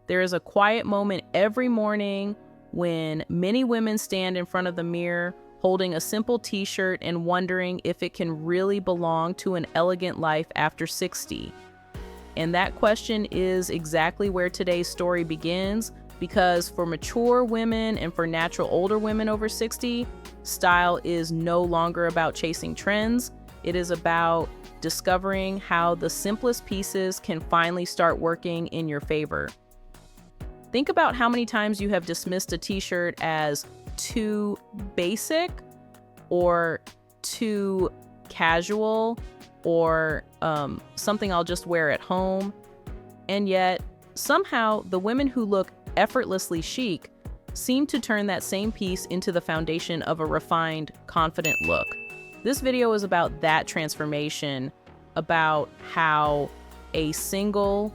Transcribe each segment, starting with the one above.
There is a quiet moment every morning when many women stand in front of the mirror holding a simple t-shirt and wondering if it can really belong to an elegant life after 60. And that question is exactly where today's story begins, because for mature women and for natural older women over 60, style is no longer about chasing trends. It is about discovering how the simplest pieces can finally start working in your favor. Think about how many times you have dismissed a t-shirt as too basic or too casual or something I'll just wear at home. And yet, somehow, the women who look effortlessly chic seem to turn that same piece into the foundation of a refined, confident look. This video is about that transformation, about how a single,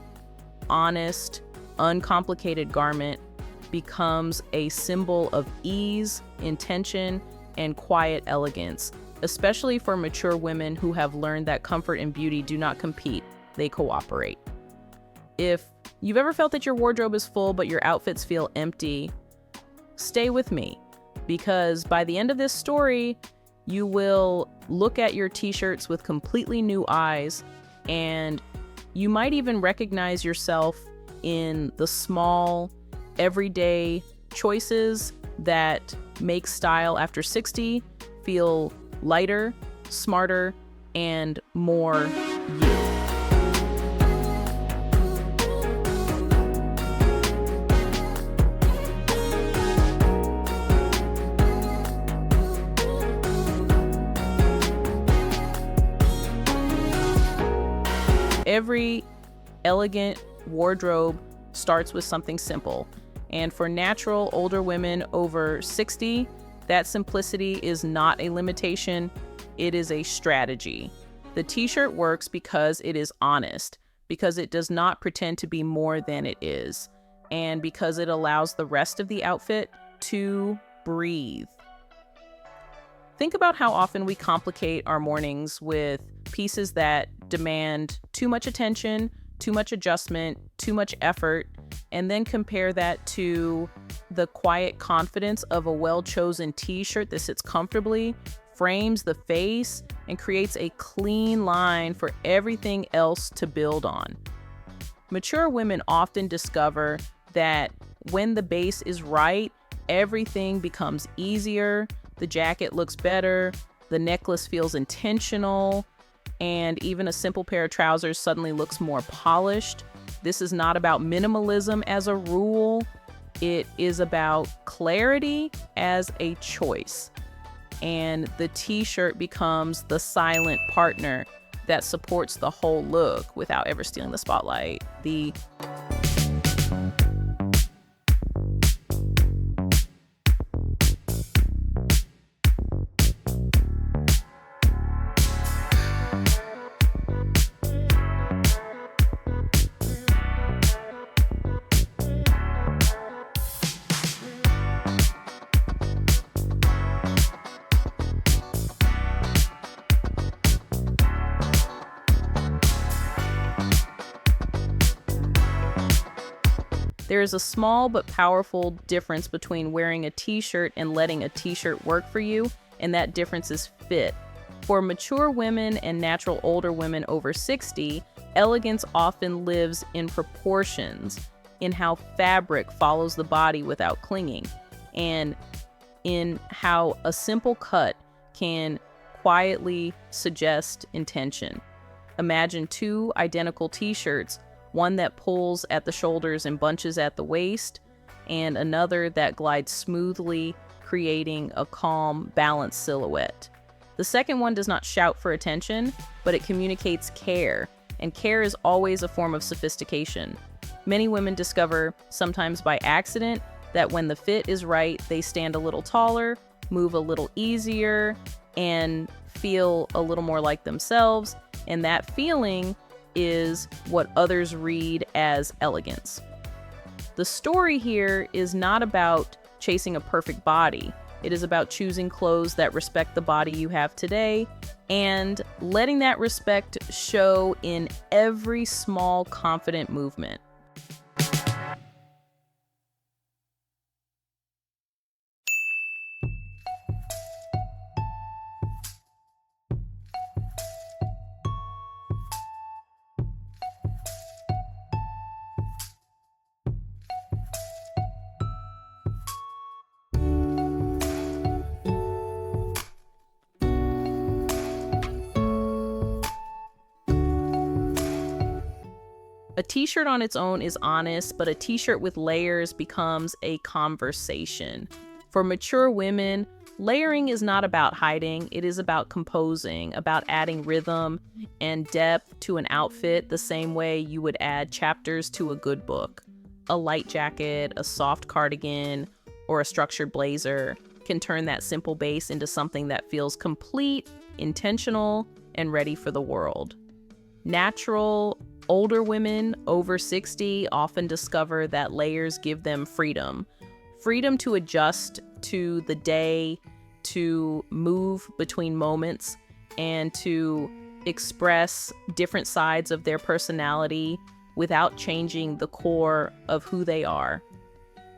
honest, uncomplicated garment becomes a symbol of ease, intention, and quiet elegance, especially for mature women who have learned that comfort and beauty do not compete, they cooperate. If you've ever felt that your wardrobe is full but your outfits feel empty, stay with me, because by the end of this story, you will look at your t-shirts with completely new eyes, and you might even recognize yourself in the small, everyday choices that make style after 60 feel lighter, smarter, and more you. Every elegant wardrobe starts with something simple. And for natural older women over 60, that simplicity is not a limitation, it is a strategy. The t-shirt works because it is honest, because it does not pretend to be more than it is, and because it allows the rest of the outfit to breathe. Think about how often we complicate our mornings with pieces that demand too much attention, too much adjustment, too much effort, and then compare that to the quiet confidence of a well-chosen t-shirt that sits comfortably, frames the face, and creates a clean line for everything else to build on. Mature women often discover that when the base is right, everything becomes easier, the jacket looks better, the necklace feels intentional, and even a simple pair of trousers suddenly looks more polished. This is not about minimalism as a rule. It is about clarity as a choice. And the t-shirt becomes the silent partner that supports the whole look without ever stealing the spotlight. There is a small but powerful difference between wearing a t-shirt and letting a t-shirt work for you, and that difference is fit. For mature women and natural older women over 60, elegance often lives in proportions, in how fabric follows the body without clinging, and in how a simple cut can quietly suggest intention. Imagine two identical t-shirts, one that pulls at the shoulders and bunches at the waist, and another that glides smoothly, creating a calm, balanced silhouette. The second one does not shout for attention, but it communicates care, and care is always a form of sophistication. Many women discover, sometimes by accident, that when the fit is right, they stand a little taller, move a little easier, and feel a little more like themselves, and that feeling is what others read as elegance. The story here is not about chasing a perfect body. It is about choosing clothes that respect the body you have today and letting that respect show in every small, confident movement. A t-shirt on its own is honest, but a t-shirt with layers becomes a conversation. For mature women, layering is not about hiding, it is about composing, about adding rhythm and depth to an outfit the same way you would add chapters to a good book. A light jacket, a soft cardigan, or a structured blazer can turn that simple base into something that feels complete, intentional, and ready for the world. Natural, older women over 60 often discover that layers give them freedom. Freedom to adjust to the day, to move between moments, and to express different sides of their personality without changing the core of who they are.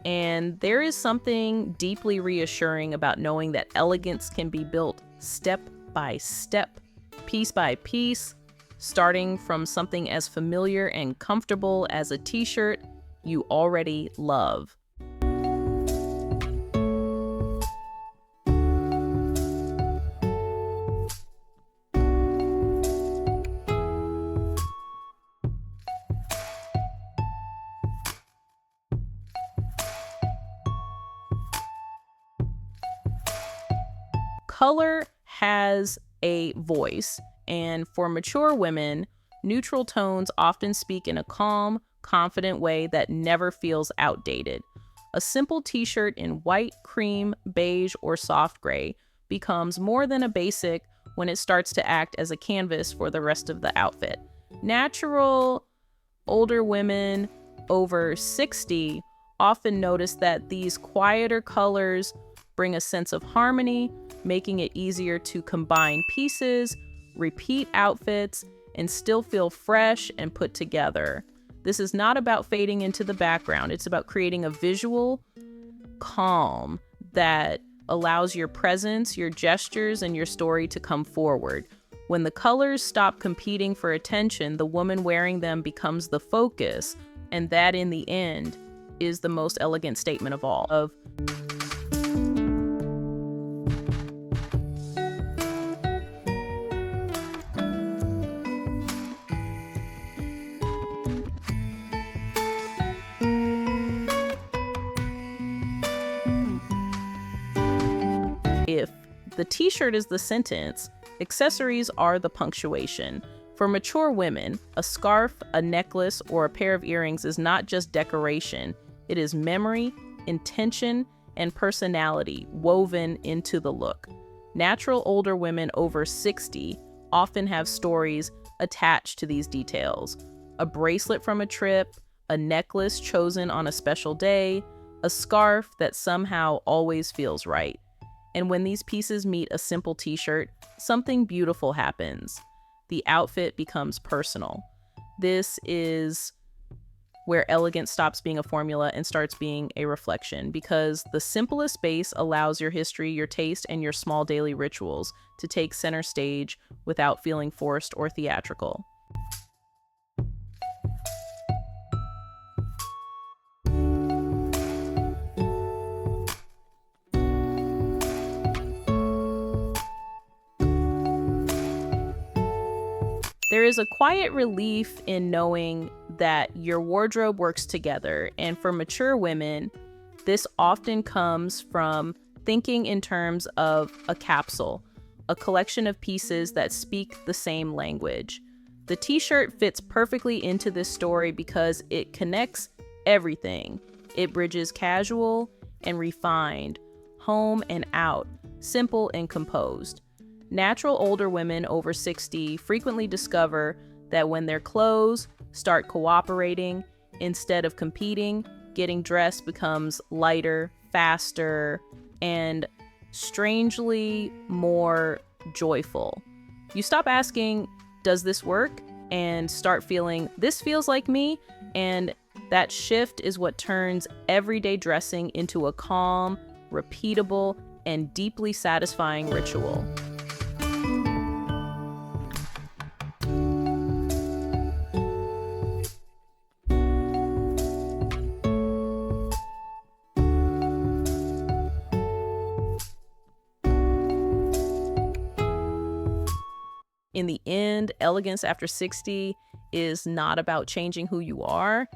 And there is something deeply reassuring about knowing that elegance can be built step by step, piece by piece, starting from something as familiar and comfortable as a t-shirt you already love. Color has a voice, and for mature women, neutral tones often speak in a calm, confident way that never feels outdated. A simple t-shirt in white, cream, beige, or soft gray becomes more than a basic when it starts to act as a canvas for the rest of the outfit. Natural, older women over 60 often notice that these quieter colors bring a sense of harmony, making it easier to combine pieces, repeat outfits, and still feel fresh and put together. This is not about fading into the background. It's about creating a visual calm that allows your presence, your gestures, and your story to come forward. When the colors stop competing for attention, the woman wearing them becomes the focus, and that in the end is the most elegant statement of all. If the t-shirt is the sentence, accessories are the punctuation. For mature women, a scarf, a necklace, or a pair of earrings is not just decoration. It is memory, intention, and personality woven into the look. Natural older women over 60 often have stories attached to these details. A bracelet from a trip, a necklace chosen on a special day, a scarf that somehow always feels right. And when these pieces meet a simple t-shirt, something beautiful happens. The outfit becomes personal. This is where elegance stops being a formula and starts being a reflection, because the simplest base allows your history, your taste, and your small daily rituals to take center stage without feeling forced or theatrical. There is a quiet relief in knowing that your wardrobe works together, and for mature women, this often comes from thinking in terms of a capsule, a collection of pieces that speak the same language. The t-shirt fits perfectly into this story because it connects everything. It bridges casual and refined, home and out, simple and composed. Natural older women over 60 frequently discover that when their clothes start cooperating instead of competing, getting dressed becomes lighter, faster, and strangely more joyful. You stop asking, does this work? And start feeling, this feels like me. And that shift is what turns everyday dressing into a calm, repeatable, and deeply satisfying ritual. In the end, elegance after 60 is not about changing who you are.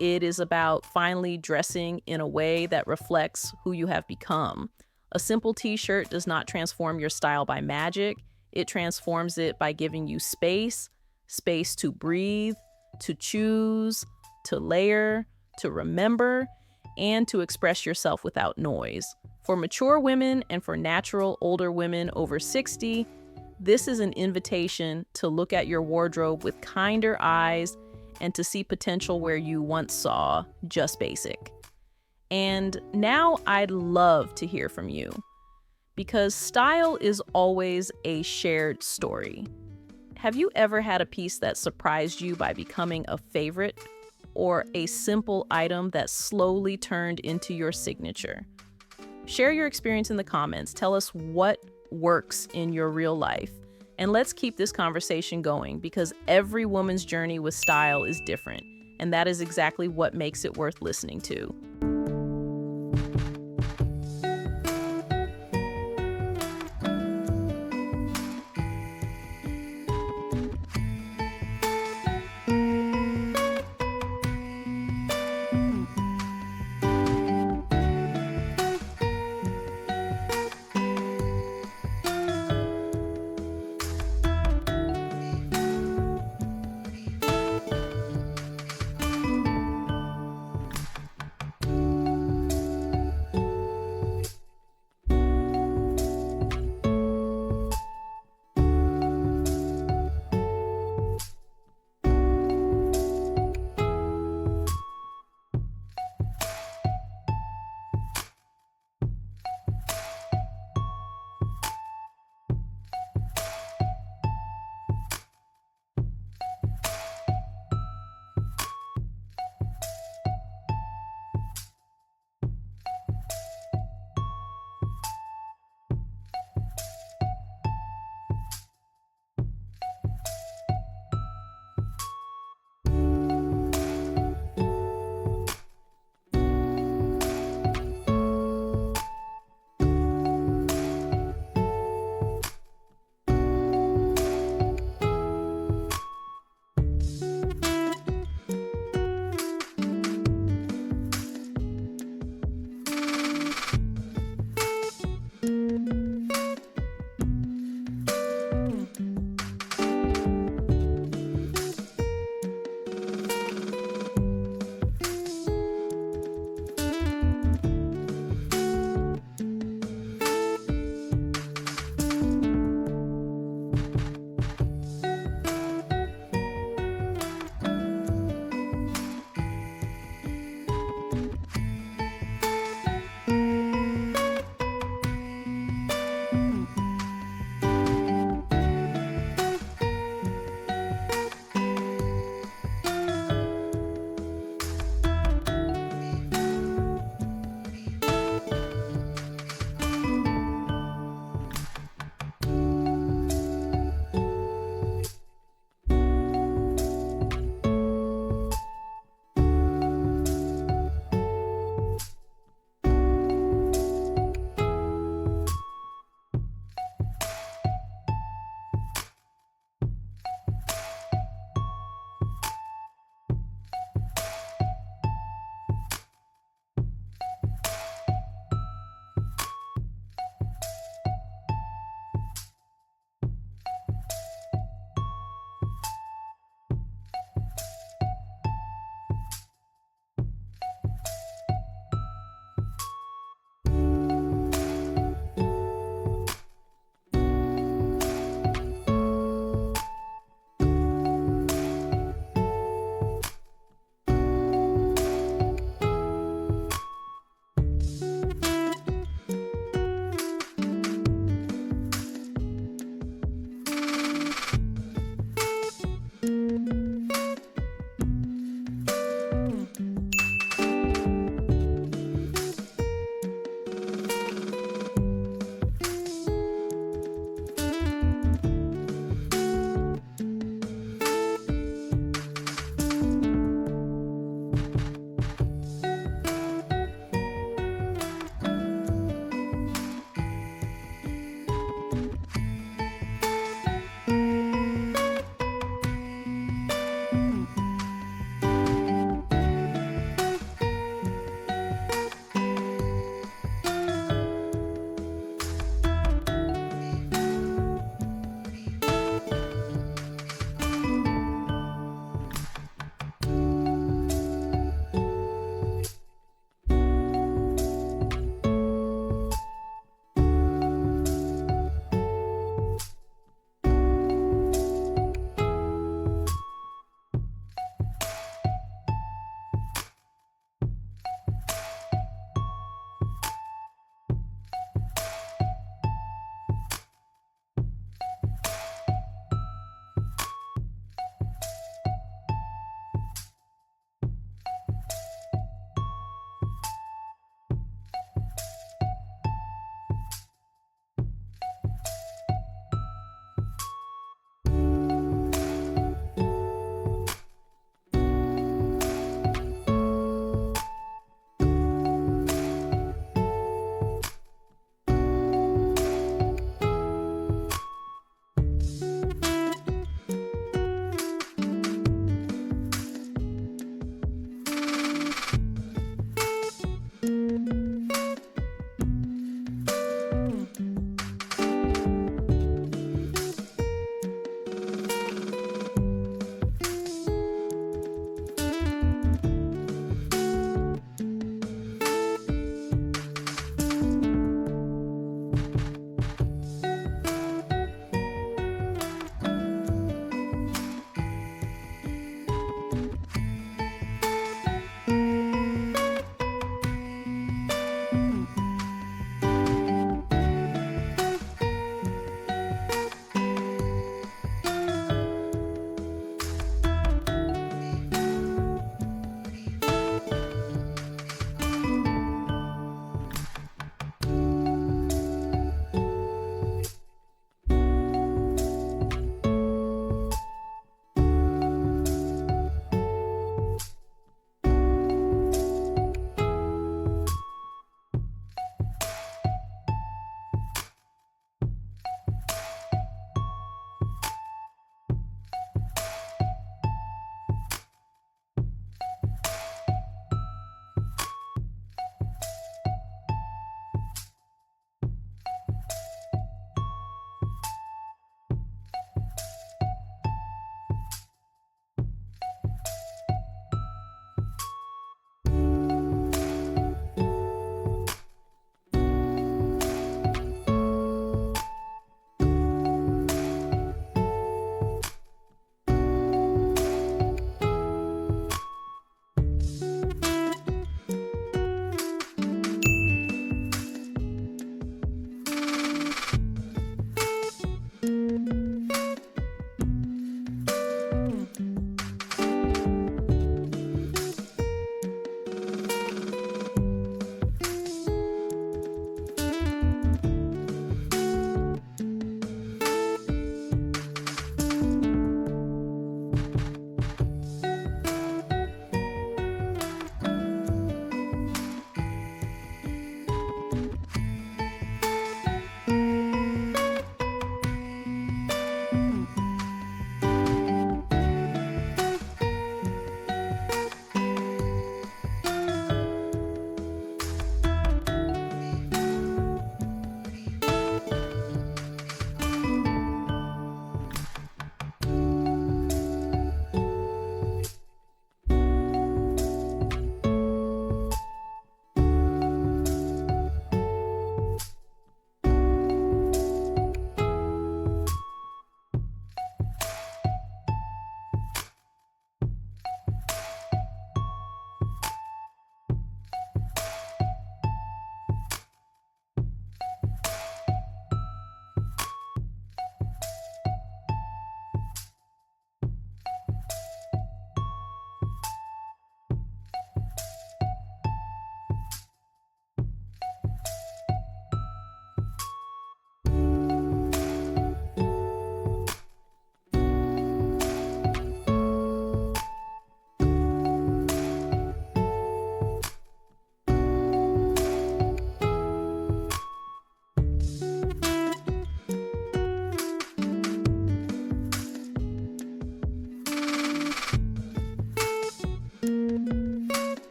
It is about finally dressing in a way that reflects who you have become. A simple t-shirt does not transform your style by magic. It transforms it by giving you space to breathe, to choose, to layer, to remember, and to express yourself without noise. For mature women and for natural older women over 60, this is an invitation to look at your wardrobe with kinder eyes and to see potential where you once saw just basic. And now I'd love to hear from you, because style is always a shared story. Have you ever had a piece that surprised you by becoming a favorite, or a simple item that slowly turned into your signature? Share your experience in the comments. Tell us what works in your real life. And let's keep this conversation going, because every woman's journey with style is different. And that is exactly what makes it worth listening to.